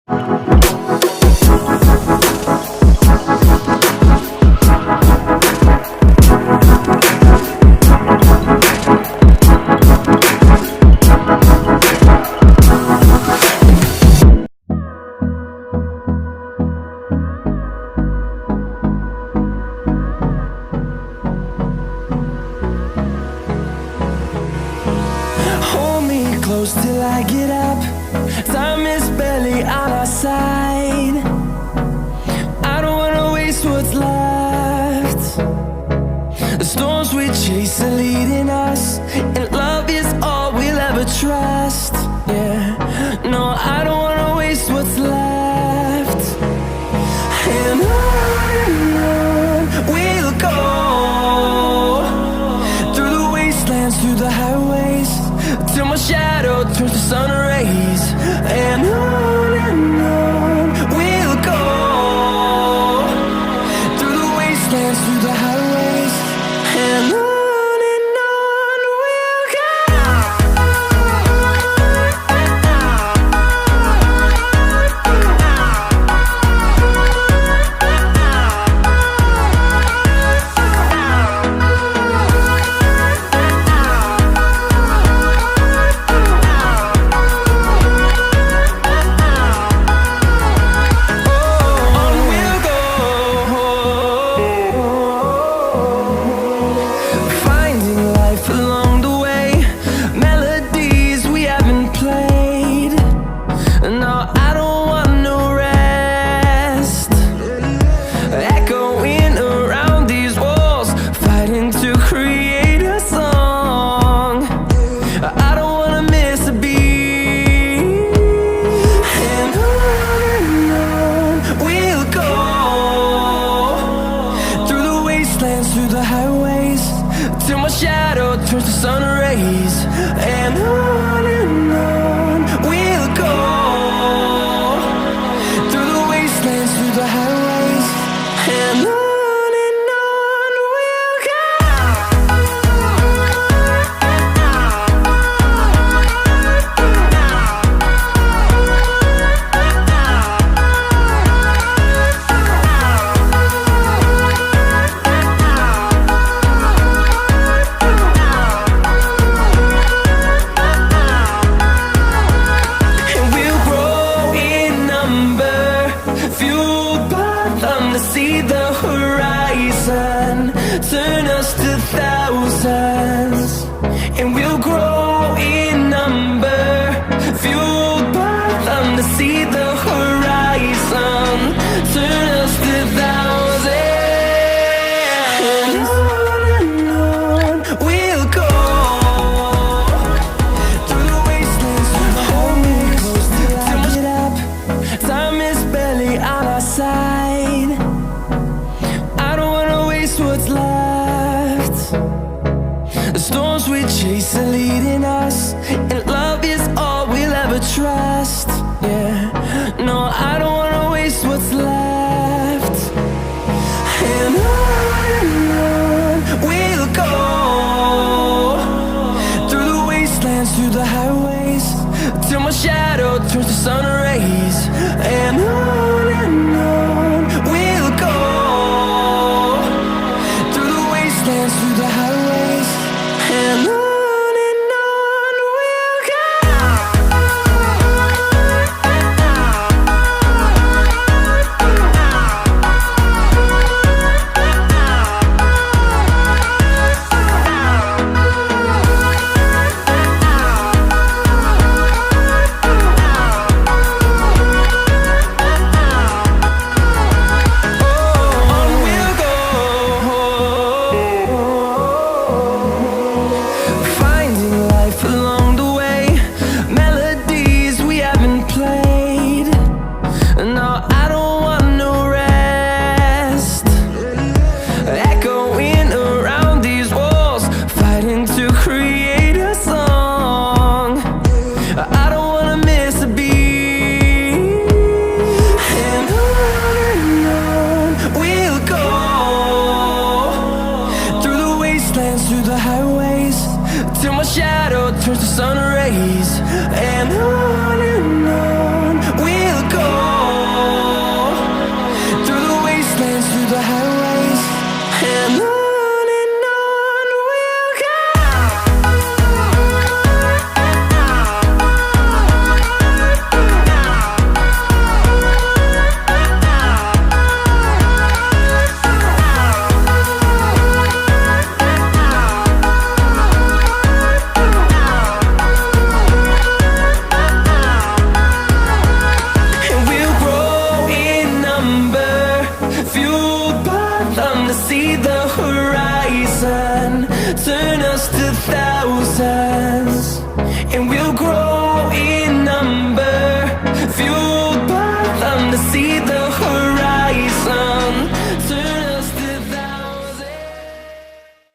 Close till I get up. Time is barely on our side. I don't wanna waste what's left. The storms we chase are leading us, and love is all we'll ever trust. Yeah, no, I don't wanna waste what's left. And on we'll go, through the wastelands, through the highways, till my shadow turns to sun rays. And on we'll go, through the wastelands, through the highways, and on we'll go. Through the highways, till my shadow turns to sun rays. And on we'll go, through the wastelands, through the highways, and on we'll go. See the horizon, turn us to thousands, and we'll grow in number, fueled by them to see the horizon, turn us to thousands, and on we'll go, through the wastelands, through the highways, till my get up. Time is barely on our side. What's left? The storms we chase are leading us, and love is all we'll ever trust. Yeah, no, I don't